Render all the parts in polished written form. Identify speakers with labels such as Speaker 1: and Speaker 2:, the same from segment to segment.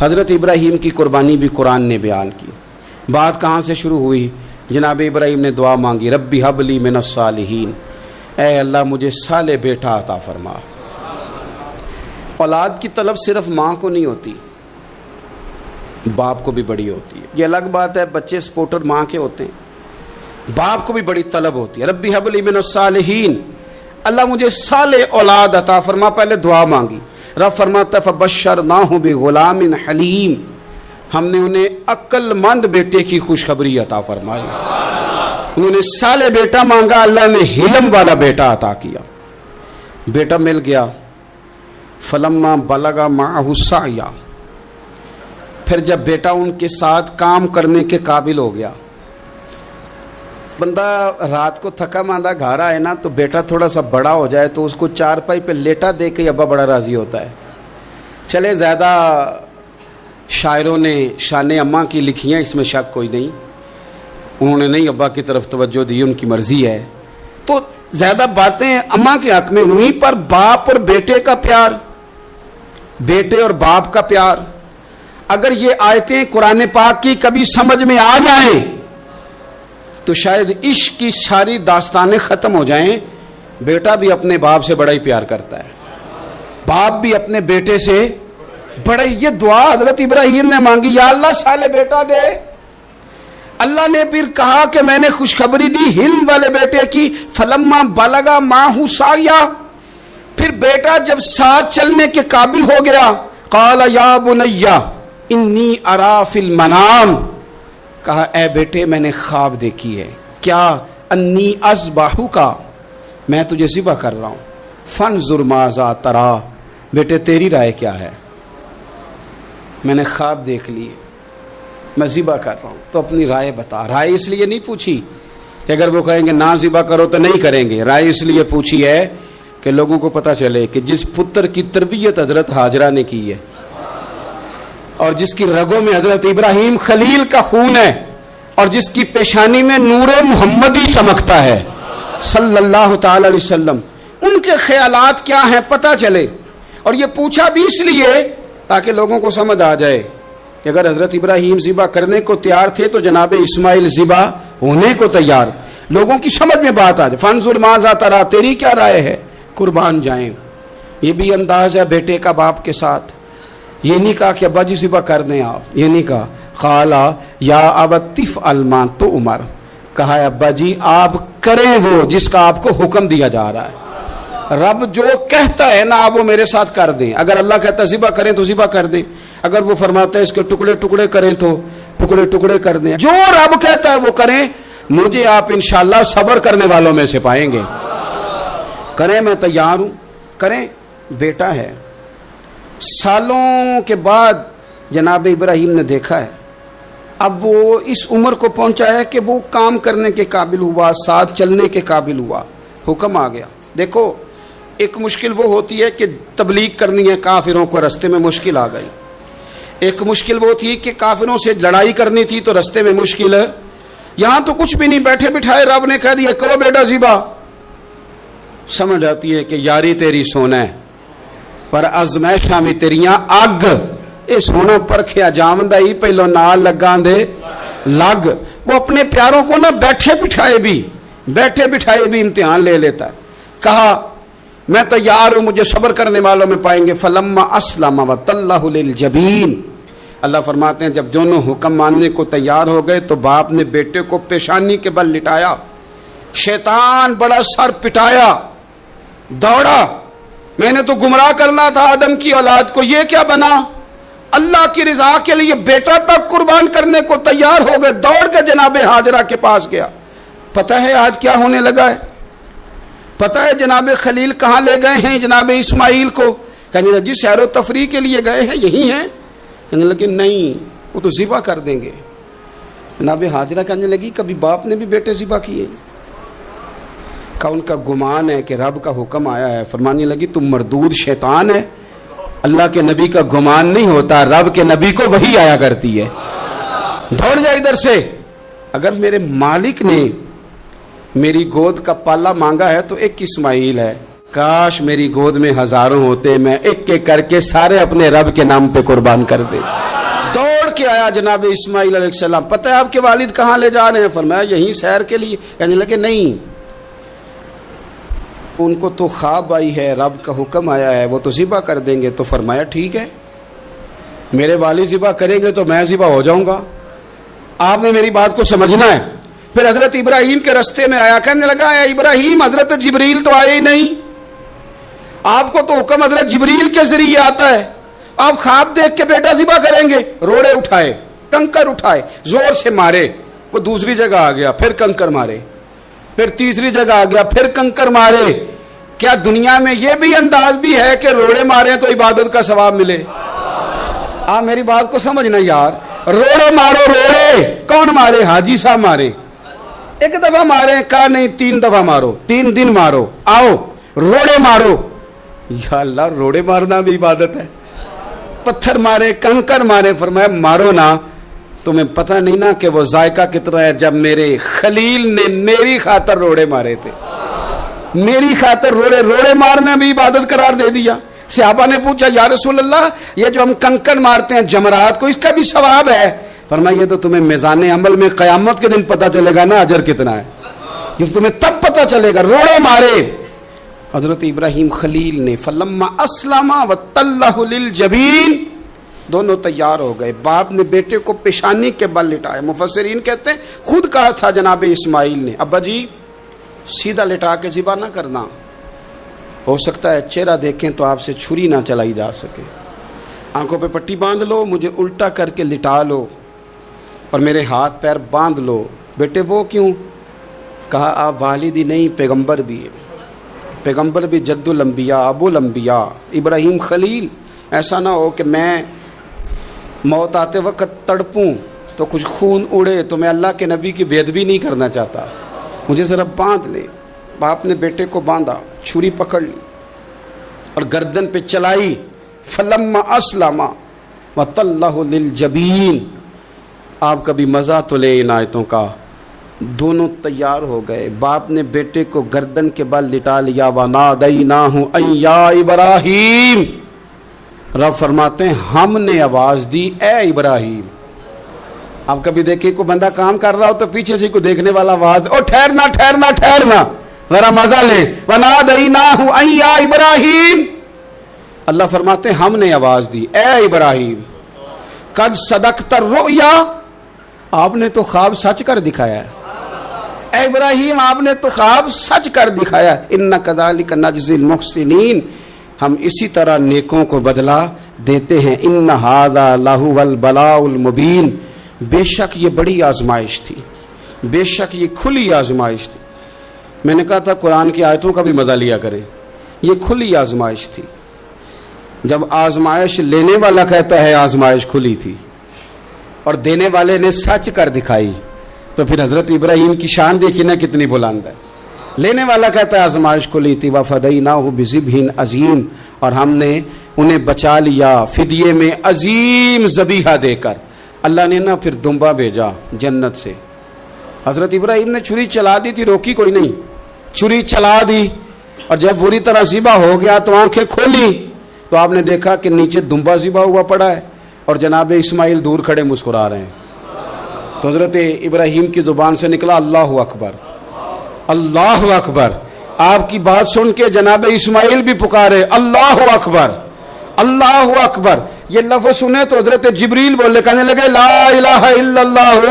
Speaker 1: حضرت ابراہیم کی قربانی بھی قرآن نے بیان کی. بات کہاں سے شروع ہوئی؟ جناب ابراہیم نے دعا مانگی، ربی ہب لی من الصالحین، اے اللہ مجھے صالح بیٹا عطا فرما. اولاد کی طلب صرف ماں کو نہیں ہوتی، باپ کو بھی بڑی ہوتی ہے. یہ الگ بات ہے، بچے سپورٹر ماں کے ہوتے ہیں، باپ کو بھی بڑی طلب ہوتی ہے. ربی ہب لی من الصالحین، اللہ مجھے صالح اولاد عطا فرما. پہلے دعا مانگی. رب فرماتا فبشرناہ بغلام حلیم، ہم نے انہیں عقل مند بیٹے کی خوشخبری عطا فرمائی. انہوں نے صالح بیٹا مانگا، اللہ نے حلم والا بیٹا عطا کیا. بیٹا مل گیا. فلما بلغ معہ السعی، پھر جب بیٹا ان کے ساتھ کام کرنے کے قابل ہو گیا. بندہ رات کو تھکا ماندہ گھر آئے نا تو بیٹا تھوڑا سا بڑا ہو جائے تو اس کو چارپائی پہ لیٹا دے کے ابا بڑا راضی ہوتا ہے. چلے زیادہ شاعروں نے شان اماں کی لکھی ہیں، اس میں شک کوئی نہیں، انہوں نے نہیں ابا کی طرف توجہ دی، ان کی مرضی ہے. تو زیادہ باتیں اماں کے حق میں ہوئی، پر باپ اور بیٹے کا پیار، بیٹے اور باپ کا پیار، اگر یہ آیتیں قرآن پاک کی کبھی سمجھ میں آ جائیں تو شاید عشق کی ساری داستانیں ختم ہو جائیں. بیٹا بھی اپنے باپ سے بڑا ہی پیار کرتا ہے، باپ بھی اپنے بیٹے سے بڑا ہی. یہ دعا حضرت ابراہیم نے مانگی، یا اللہ صالح بیٹا دے. اللہ نے پھر کہا کہ میں نے خوشخبری دی حلم والے بیٹے کی. فلما بلغ معہ السعی، پھر بیٹا جب ساتھ چلنے کے قابل ہو گیا، قال یا بنی انی ارا فی المنام، کہا اے بیٹے میں نے خواب دیکھی ہے. کیا؟ انی اذبحک، میں تجھے ذبح کر رہا ہوں. فانظر ماذا تری، بیٹے تیری رائے کیا ہے؟ میں نے خواب دیکھ لی، میں ذبح کر رہا ہوں، تو اپنی رائے بتا. رائے اس لیے نہیں پوچھی کہ اگر وہ کہیں گے نہ ذبح کرو تو نہیں کریں گے. رائے اس لیے پوچھی ہے کہ لوگوں کو پتہ چلے کہ جس پتر کی تربیت حضرت ہاجرہ نے کی ہے اور جس کی رگوں میں حضرت ابراہیم خلیل کا خون ہے اور جس کی پیشانی میں نور محمدی چمکتا ہے صلی اللہ تعالی علیہ وسلم، ان کے خیالات کیا ہیں پتہ چلے. اور یہ پوچھا بھی اس لیے تاکہ لوگوں کو سمجھ آ جائے کہ اگر حضرت ابراہیم ذبح کرنے کو تیار تھے تو جناب اسماعیل ذبح ہونے کو تیار. لوگوں کی سمجھ میں بات آ جائے. فانظر ماذا تری، تیری کیا رائے ہے؟ قربان جائیں. یہ بھی انداز ہے بیٹے کا باپ کے ساتھ. یہ نہیں کہا کہ ابا جی ذبح کر دیں آپ، یہ نہیں کہا. قالا یا ابت افعل ما تؤمر، کہا ہے ابا جی آپ کریں وہ جس کا آپ کو حکم دیا جا رہا ہے. رب جو کہتا ہے نا آپ وہ میرے ساتھ کر دیں. اگر اللہ کہتا ہے ذبح کریں تو ذبح کر دیں، اگر وہ فرماتا ہے اس کے ٹکڑے ٹکڑے کریں تو ٹکڑے ٹکڑے کر دیں. جو رب کہتا ہے وہ کریں. مجھے آپ انشاءاللہ صبر کرنے والوں میں سے پائیں گے. کریں، میں تیار ہوں، کریں. بیٹا ہے. سالوں کے بعد جناب ابراہیم نے دیکھا ہے، اب وہ اس عمر کو پہنچا ہے کہ وہ کام کرنے کے قابل ہوا، ساتھ چلنے کے قابل ہوا. حکم آ گیا. دیکھو ایک مشکل وہ ہوتی ہے کہ تبلیغ کرنی ہے، کافروں کو رستے میں مشکل آ گئی. ایک مشکل وہ تھی کہ کافروں سے لڑائی کرنی تھی تو رستے میں مشکل ہے. یہاں تو کچھ بھی نہیں، بیٹھے بٹھائے رب نے کہہ دیا کرو بیٹا ذبح. سمجھ آتی ہے کہ یاری تیری سونا ہے پر ازمائشاں بھی تیریاں اگ. اے سونا پرکھیا جامدہ ہی پہلو نال لگاں دے لگ. وہ اپنے پیاروں کو نہ بیٹھے بٹھائے بھی امتحان لے لیتا ہے. کہا میں تیار ہوں، مجھے صبر کرنے والوں میں پائیں گے. فلما اسلم وتلہ للجبین، اللہ فرماتے ہیں جب دونوں حکم ماننے کو تیار ہو گئے تو باپ نے بیٹے کو پیشانی کے بل لٹایا. شیطان بڑا سر پٹایا، دوڑا. میں نے تو گمراہ کرنا تھا آدم کی اولاد کو، یہ کیا بنا؟ اللہ کی رضا کے لیے بیٹا تک قربان کرنے کو تیار ہو گئے. دوڑ کے جناب ہاجرہ کے پاس گیا. پتہ ہے آج کیا ہونے لگا ہے؟ پتہ ہے جناب خلیل کہاں لے گئے ہیں جناب اسماعیل کو؟ کہنے لگی سیر و تفریح کے لیے گئے ہیں، یہی ہیں. کہنے لگی نہیں وہ تو ذبح کر دیں گے. جناب ہاجرہ کہنے لگی کبھی باپ نے بھی بیٹے ذبح کیے؟ کہا ان کا گمان ہے کہ رب کا حکم آیا ہے. فرمانے لگی تم مردود شیطان ہے، اللہ کے نبی کا گمان نہیں ہوتا، رب کے نبی کو وحی آیا کرتی ہے. دوڑ جا ادھر سے. اگر میرے مالک نے میری گود کا پالا مانگا ہے تو ایک اسماعیل ہے. کاش میری گود میں ہزاروں ہوتے، میں ایک ایک کر کے سارے اپنے رب کے نام پہ قربان کر دے. دوڑ کے آیا جناب اسماعیل علیہ السلام، پتہ ہے آپ کے والد کہاں لے جا رہے ہیں؟ فرمایا یہیں سیر کے لیے۔ کہنے لگے نہیں، ان کو تو خواب آئی ہے، رب کا حکم آیا ہے، وہ تو ذبح کر دیں گے۔ تو فرمایا ٹھیک ہے، میرے والد ذبح کریں گے تو میں ذبح ہو جاؤں گا، آپ نے میری بات کو سمجھنا ہے۔ پھر حضرت ابراہیم کے رستے میں آیا، کہنے لگا اے ابراہیم، حضرت جبریل تو آئے ہی نہیں، آپ کو تو حکم حضرت جبریل کے ذریعے آتا ہے، آپ خواب دیکھ کے بیٹا ذبح کریں گے؟ روڑے اٹھائے، کنکر اٹھائے، زور سے مارے، وہ دوسری جگہ آ گیا، پھر کنکر مارے، پھر تیسری جگہ آ گیا، پھر کنکر مارے۔ کیا دنیا میں یہ بھی انداز بھی ہے کہ روڑے مارے تو عبادت کا ثواب ملے؟ آپ میری بات کو سمجھنا یار، روڑے مارو، روڑے کون مارے؟ حاجی صاحب مارے، ایک دفعہ مارے، کہا نہیں 3 دفعہ مارو، 3 دن مارو، آؤ روڑے مارو۔ یا اللہ، روڑے مارنا بھی عبادت ہے؟ پتھر مارے، کنکر مارے، فرمایا مارو نا، تمہیں پتہ نہیں نا کہ وہ ذائقہ کتنا ہے جب میرے خلیل نے میری خاطر روڑے مارے تھے، میری خاطر روڑے مارنا بھی عبادت قرار دے دیا۔ صحابہ نے پوچھا یا رسول اللہ، یہ جو ہم کنکر مارتے ہیں جمرات کو، اس کا بھی ثواب ہے؟ فرمایا یہ تو تمہیں میزان عمل میں قیامت کے دن پتہ چلے گا نا اجر کتنا ہے، یہ تمہیں تب پتہ چلے گا۔ روڑے مارے حضرت ابراہیم خلیل نے، فلما اسلم وتلہ للجبین، دونوں تیار ہو گئے، باپ نے بیٹے کو پیشانی کے بل لٹایا۔ مفسرین کہتے ہیں خود کہا تھا جناب اسماعیل نے، ابا جی سیدھا لٹا کے ذبح نہ کرنا، ہو سکتا ہے چہرہ دیکھیں تو آپ سے چھری نہ چلائی جا سکے، آنکھوں پہ پٹی باندھ لو، مجھے الٹا کر کے لٹا لو اور میرے ہاتھ پیر باندھ لو۔ بیٹے وہ کیوں؟ کہا آپ والد ہی نہیں، پیغمبر بھی ہے، پیغمبر بھی جد الانبیاء، ابو الانبیاء ابراہیم خلیل، ایسا نہ ہو کہ میں موت آتے وقت تڑپوں تو کچھ خون اڑے، تو میں اللہ کے نبی کی بے ادبی نہیں کرنا چاہتا، مجھے ذرا باندھ لے۔ باپ نے بیٹے کو باندھا، چھری پکڑ لی اور گردن پہ چلائی، فلما اسلم وتلہ للجبین۔ آپ کبھی مزہ تو لے ان آیتوں کا، دونوں تیار ہو گئے، باپ نے بیٹے کو گردن کے بل لٹا لیا، وَنَادَيْنَاهُ أَن يَا إِبْرَاهِيمُ، رب فرماتے ہیں ہم نے آواز دی اے ابراہیم۔ آپ کبھی دیکھیں کوئی بندہ کام کر رہا ہو تو پیچھے سے کوئی دیکھنے والا آواز، او ٹھہرنا ٹھہرنا ٹھہرنا، ذرا مزہ لے، وَنَادَيْنَاهُ أَن يَا إِبْرَاهِيمُ، اللہ فرماتے ہیں ہم نے آواز دی اے ابراہیم، قد صدقت الرؤیا، آپ نے تو خواب سچ کر دکھایا ہے، اے ابراہیم آپ نے تو خواب سچ کر دکھایا، اِنَّ كَذَلِكَ نَجْزِي الْمُحْسِنِينَ، ہم اسی طرح نیکوں کو بدلہ دیتے ہیں، اِنَّ هَذَا لَهُوَ الْبَلَاءُ الْمُبِينُ، بے شک یہ بڑی آزمائش تھی، بے شک یہ کھلی آزمائش تھی۔ میں نے کہا تھا قرآن کی آیتوں کا بھی مزہ لیا کریں، یہ کھلی آزمائش تھی۔ جب آزمائش لینے والا کہتا ہے آزمائش کھلی تھی اور دینے والے نے سچ کر دکھائی، تو پھر حضرت ابراہیم کی شان دیکھی نا کتنی بلند ہے۔ لینے والا کہتا ہے آزمائش کھلی تھی، وَفَدَيْنَاهُ بِذِبْحٍ عَظِيمٍ، اور ہم نے انہیں بچا لیا فدیے میں عظیم ذبیحہ دے کر۔ اللہ نے نا پھر دمبا بھیجا جنت سے، حضرت ابراہیم نے چھری چلا دی تھی، روکی کوئی نہیں، چھری چلا دی، اور جب پوری طرح ذبح ہو گیا تو آنکھیں کھولی تو آپ نے دیکھا کہ نیچے دمبا ذبح ہوا پڑا ہے اور جناب اسماعیل دور کھڑے مسکرا رہے ہیں۔ تو حضرت ابراہیم کی زبان سے نکلا اللہ اکبر، اللہ اکبر۔ آپ کی بات سن کے جناب اسماعیل بھی پکارے اللہ اکبر، اللہ اکبر۔ یہ لفظ سنے تو حضرت جبریل بولے، کہنے لگے لا الہ الا اللہ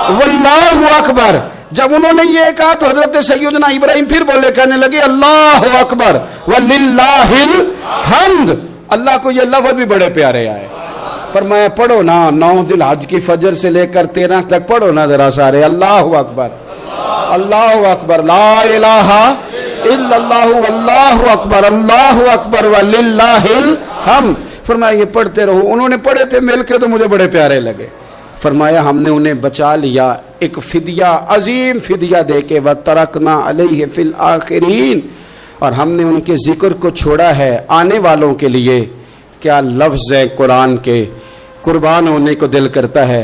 Speaker 1: واللہ اکبر۔ جب انہوں نے یہ کہا تو حضرت سیدنا ابراہیم پھر بولے، کہنے لگے اللہ اکبر وللہ الحمد۔ اللہ کو یہ لفظ بھی بڑے پیارے آئے۔ فرمایا پڑھو نا 9 ذی الحج کی فجر سے لے کر 13 تک پڑھو نا ذرا سارے، اللہ اکبر، اللہ اکبر، لا الہ الا اللہ واللہ اکبر، اللہ اکبر وللہ الحمد۔ فرمایا یہ پڑھتے رہو۔ انہوں نے پڑھے تھے مل کے تو مجھے بڑے پیارے لگے۔ فرمایا ہم نے انہیں بچا لیا ایک فدیہ، عظیم فدیہ دے کے، وَتَرَكْنَا عَلَيْهِ فِي الْآخِرِينَ، اور ہم نے ان کے ذکر کو چھوڑا ہے آنے والوں کے لیے۔ کیا لفظ ہے قرآن کے، قربان ہونے کو دل کرتا ہے۔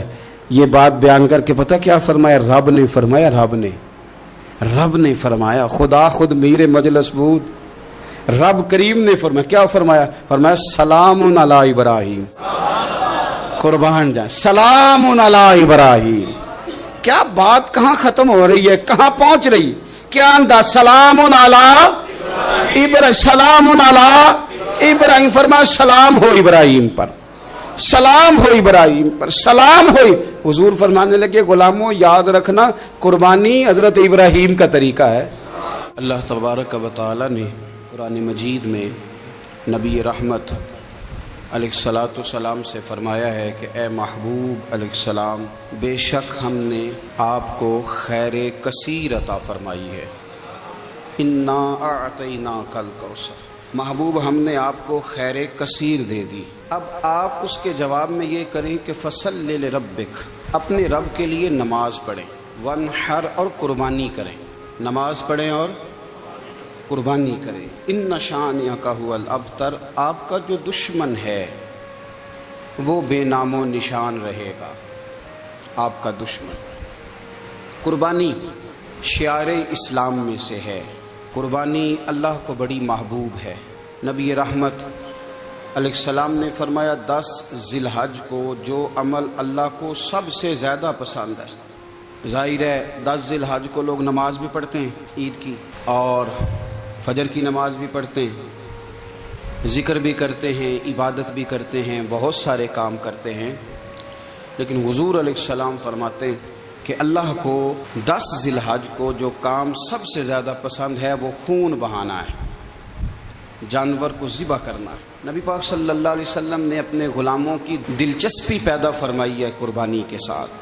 Speaker 1: یہ بات بیان کر کے پتہ کیا فرمایا؟ رب نے فرمایا، رب نے فرمایا، خدا خود میر مجلس بود، رب کریم نے فرمایا، کیا فرمایا؟ فرمایا سلام علی ابراہیم، قربان جائیں، سلام علی ابراہیم. کیا بات کہاں ختم ہو رہی ہے، کہاں پہنچ رہی، کیا انداز. سلام علی ابراہیم، سلام علی ابراہیم. فرمایا سلام ہو ابراہیم پر، سلام ہو ابراہیم پر، سلام ہو. حضور فرمانے لگے غلاموں یاد رکھنا قربانی حضرت ابراہیم کا طریقہ ہے. اللہ تبارک و تعالی نے قرآن مجید میں نبی رحمت علیہ الصلاۃ والسلام سے فرمایا ہے کہ اے محبوب علیہ السلام، بے شک ہم نے آپ کو خیر کثیر عطا فرمائی ہے. انا اعطیناک الکوثر، محبوب ہم نے آپ کو خیر کثیر دے دی. اب آپ اس کے جواب میں یہ کریں کہ فصل لربک، اپنے رب کے لیے نماز پڑھیں، وانحر اور قربانی کریں، نماز پڑھیں اور قربانی کریں. ان شانئک ھو الابتر، آپ کا جو دشمن ہے وہ بے نام و نشان رہے گا. آپ کا دشمن. قربانی شعار اسلام میں سے ہے. قربانی اللہ کو بڑی محبوب ہے. نبی رحمت علیہ السلام نے فرمایا 10 ذی الحج کو جو عمل اللہ کو سب سے زیادہ پسند ہے. ظاہر ہے 10 ذی الحج کو لوگ نماز بھی پڑھتے ہیں عید کی، اور فجر کی نماز بھی پڑھتے ہیں، ذکر بھی کرتے ہیں، عبادت بھی کرتے ہیں، بہت سارے کام کرتے ہیں. لیکن حضور علیہ السلام فرماتے ہیں کہ اللہ کو 10 ذی الحج کو جو کام سب سے زیادہ پسند ہے وہ خون بہانا ہے، جانور کو ذبح کرنا ہے. نبی پاک صلی اللہ علیہ وسلم نے اپنے غلاموں کی دلچسپی پیدا فرمائی ہے قربانی کے ساتھ،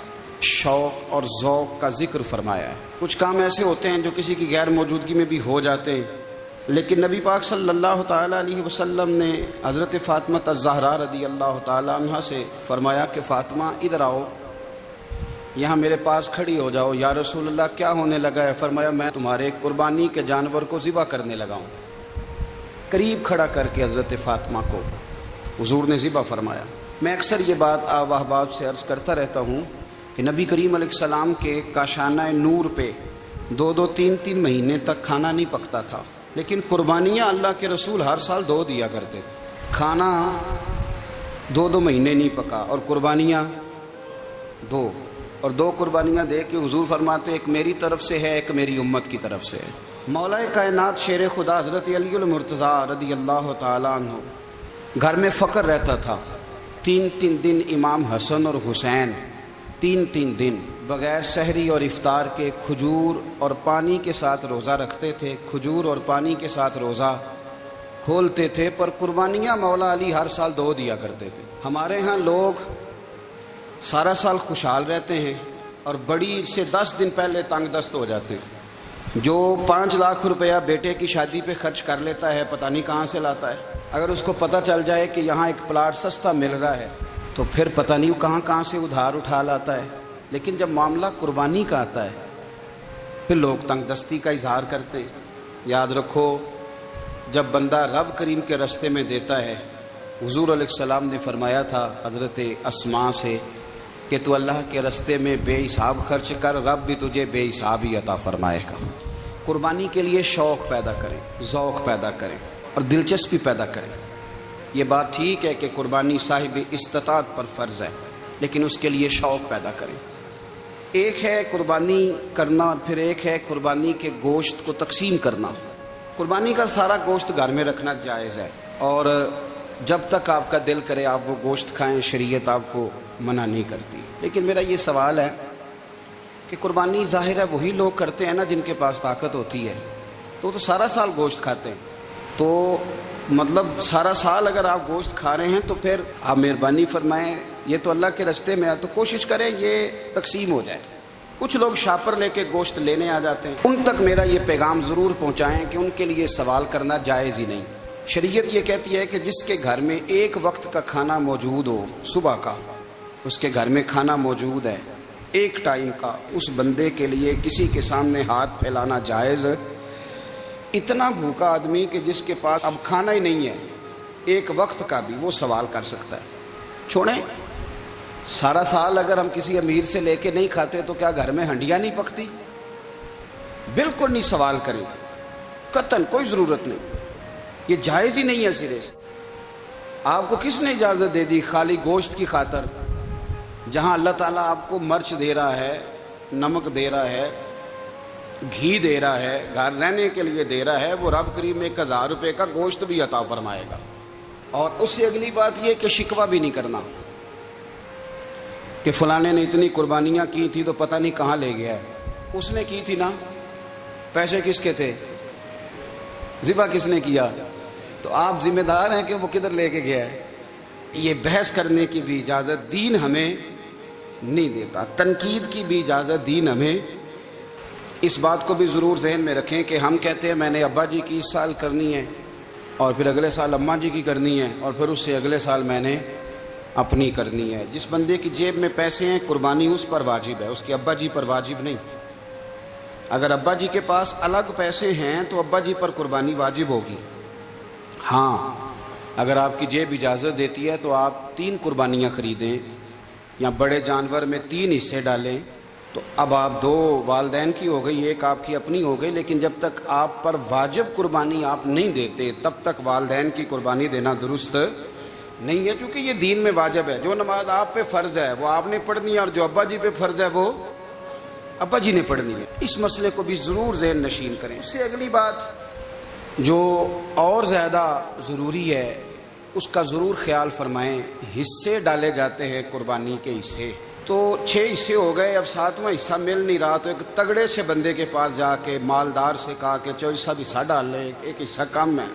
Speaker 1: شوق اور ذوق کا ذکر فرمایا ہے. کچھ کام ایسے ہوتے ہیں جو کسی کی غیر موجودگی میں بھی ہو جاتے ہیں، لیکن نبی پاک صلی اللہ تعالیٰ علیہ وسلم نے حضرت فاطمہ الزہرا رضی اللہ تعالیٰ عنہ سے فرمایا کہ فاطمہ ادھر آؤ، یہاں میرے پاس کھڑی ہو جاؤ. یا رسول اللہ کیا ہونے لگا ہے؟ فرمایا میں تمہارے قربانی کے جانور کو ذبح کرنے لگا ہوں. قریب کھڑا کر کے حضرت فاطمہ کو حضور نے ذبح فرمایا. میں اکثر یہ بات آپ احباب سے عرض کرتا رہتا ہوں کہ نبی کریم علیہ السلام کے کاشانہ نور پہ 2 3 مہینے تک کھانا نہیں پکتا تھا، لیکن قربانیاں اللہ کے رسول ہر سال 2 دیا کرتے تھے. کھانا 2 مہینے نہیں پکا اور قربانیاں 2، اور 2 قربانیاں دے کے حضور فرماتے ایک میری طرف سے ہے، ایک میری امت کی طرف سے ہے. مولا کائنات شیر خدا حضرت علی المرتضیٰ رضی اللہ تعالیٰ عنہ، گھر میں فقر رہتا تھا. 3 دن امام حسن اور حسین 3 دن بغیر سحری اور افطار کے کھجور اور پانی کے ساتھ روزہ رکھتے تھے، کھجور اور پانی کے ساتھ روزہ کھولتے تھے. پر قربانیاں مولا علی ہر سال 2 دیا کرتے تھے. ہمارے ہاں لوگ سارا سال خوشحال رہتے ہیں اور بڑی سے 10 دن پہلے تنگ دست ہو جاتے ہیں. جو 5 لاکھ روپیہ بیٹے کی شادی پہ خرچ کر لیتا ہے پتہ نہیں کہاں سے لاتا ہے. اگر اس کو پتہ چل جائے کہ یہاں ایک پلاٹ سستا مل رہا ہے تو پھر پتہ نہیں کہاں سے ادھار اٹھا لاتا ہے. لیکن جب معاملہ قربانی کا آتا ہے پھر لوگ تنگ دستی کا اظہار کرتے ہیں. یاد رکھو جب بندہ رب کریم کے راستے میں دیتا ہے، حضور علیہ السلام نے فرمایا تھا حضرت اسماء سے کہ تو اللہ کے راستے میں بے حساب خرچ کر، رب بھی تجھے بے حساب ہی عطا فرمائے گا. قربانی کے لیے شوق پیدا کریں، ذوق پیدا کریں اور دلچسپی پیدا کریں. یہ بات ٹھیک ہے کہ قربانی صاحب استطاعت پر فرض ہے، لیکن اس کے لیے شوق پیدا کریں. ایک ہے قربانی کرنا، پھر ایک ہے قربانی کے گوشت کو تقسیم کرنا. قربانی کا سارا گوشت گھر میں رکھنا جائز ہے، اور جب تک آپ کا دل کرے آپ وہ گوشت کھائیں، شریعت آپ کو منع نہیں کرتی. لیکن میرا یہ سوال ہے کہ قربانی ظاہر ہے وہی لوگ کرتے ہیں نا جن کے پاس طاقت ہوتی ہے، تو سارا سال گوشت کھاتے ہیں. تو مطلب سارا سال اگر آپ گوشت کھا رہے ہیں تو پھر آپ مہربانی فرمائیں، یہ تو اللہ کے راستے میں ہے تو کوشش کریں یہ تقسیم ہو جائے. کچھ لوگ شاپر لے کے گوشت لینے آ جاتے ہیں، ان تک میرا یہ پیغام ضرور پہنچائیں کہ ان کے لیے سوال کرنا جائز ہی نہیں. شریعت یہ کہتی ہے کہ جس کے گھر میں ایک وقت کا کھانا موجود ہو، صبح کا اس کے گھر میں کھانا موجود ہے ایک ٹائم کا، اس بندے کے لیے کسی کے سامنے ہاتھ پھیلانا جائز. اتنا بھوکا آدمی کہ جس کے پاس اب کھانا ہی نہیں ہے ایک وقت کا بھی، وہ سوال کر سکتا ہے. چھوڑیں سارا سال اگر ہم کسی امیر سے لے کے نہیں کھاتے تو کیا گھر میں ہنڈیاں نہیں پکتی؟ بالکل نہیں سوال کریں، قطعاً کوئی ضرورت نہیں، یہ جائز ہی نہیں ہے سرے سے. آپ کو کس نے اجازت دے دی خالی گوشت کی خاطر جہاں اللہ تعالیٰ آپ کو مرچ دے رہا ہے، نمک دے رہا ہے، گھی دے رہا ہے، گھر رہنے کے لیے دے رہا ہے، وہ رب کریم 1000 روپے کا گوشت بھی عطا فرمائے گا۔ اور اس سے اگلی بات یہ کہ شکوہ بھی نہیں کرنا کہ فلانے نے اتنی قربانیاں کی تھی تو پتہ نہیں کہاں لے گیا ہے۔ اس نے کی تھی نا، پیسے کس کے تھے، ذبح کس نے کیا، تو آپ ذمہ دار ہیں کہ وہ کدھر لے کے گیا ہے۔ یہ بحث کرنے کی بھی اجازت دین ہمیں نہیں دیتا، تنقید کی بھی اجازت دین ہمیں۔ اس بات کو بھی ضرور ذہن میں رکھیں کہ ہم کہتے ہیں میں نے ابا جی کی اس سال کرنی ہے، اور پھر اگلے سال اماں جی کی کرنی ہے، اور پھر اس سے اگلے سال میں نے اپنی کرنی ہے۔ جس بندے کی جیب میں پیسے ہیں قربانی اس پر واجب ہے، اس کے ابا جی پر واجب نہیں۔ اگر ابا جی کے پاس الگ پیسے ہیں تو ابا جی پر قربانی واجب ہوگی۔ ہاں اگر آپ کی جیب اجازت دیتی ہے تو آپ 3 قربانیاں خریدیں یا بڑے جانور میں 3 حصے ڈالیں، تو اب آپ 2 والدین کی ہو گئی، 1 آپ کی اپنی ہو گئی، لیکن جب تک آپ پر واجب قربانی آپ نہیں دیتے تب تک والدین کی قربانی دینا درست نہیں ہے، کیونکہ یہ دین میں واجب ہے۔ جو نماز آپ پہ فرض ہے وہ آپ نے پڑھنی ہے، اور جو ابا جی پہ فرض ہے وہ ابا جی نے پڑھنی ہے۔ اس مسئلے کو بھی ضرور ذہن نشین کریں۔ اس سے اگلی بات جو اور زیادہ ضروری ہے اس کا ضرور خیال فرمائیں، حصے ڈالے جاتے ہیں قربانی کے حصے، تو 6 حصے ہو گئے، اب 7واں حصہ مل نہیں رہا، تو ایک تگڑے سے بندے کے پاس جا کے مالدار سے کہا کہ چودھری صاحب حصہ ڈال لیں، ایک حصہ کم ہے۔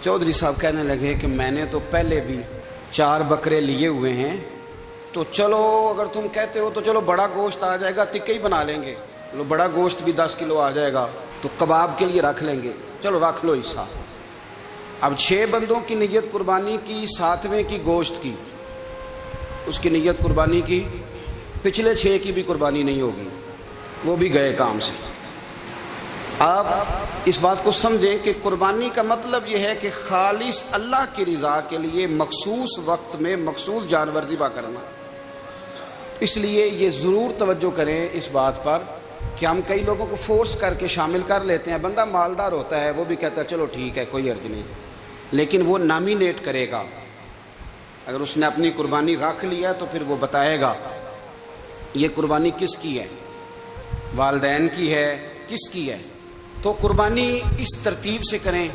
Speaker 1: چودھری صاحب کہنے لگے کہ میں نے تو پہلے بھی 4 بکرے لیے ہوئے ہیں، تو چلو اگر تم کہتے ہو تو چلو بڑا گوشت آ جائے گا، تکے ہی بنا لیں گے، چلو بڑا گوشت بھی 10 کلو آ جائے گا تو کباب کے لیے رکھ لیں گے، چلو رکھ لو حصہ۔ اب 6 بندوں کی نیت قربانی کی، 7ویں کی گوشت کی، اس کی نیت قربانی کی، پچھلے 6 کی بھی قربانی نہیں ہوگی، وہ بھی گئے کام سے۔ آپ اس بات کو سمجھیں کہ قربانی کا مطلب یہ ہے کہ خالص اللہ کی رضا کے لیے مخصوص وقت میں مخصوص جانور ذبح کرنا۔ اس لیے یہ ضرور توجہ کریں اس بات پر کہ ہم کئی لوگوں کو فورس کر کے شامل کر لیتے ہیں۔ بندہ مالدار ہوتا ہے وہ بھی کہتا ہے چلو ٹھیک ہے کوئی حرج نہیں، لیکن وہ نامینیٹ کرے گا۔ اگر اس نے اپنی قربانی رکھ لیا تو پھر وہ بتائے گا یہ قربانی کس کی ہے، والدین کی ہے، کس کی ہے۔ تو قربانی اس ترتیب سے کریں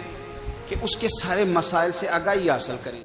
Speaker 1: کہ اس کے سارے مسائل سے آگاہی حاصل کریں۔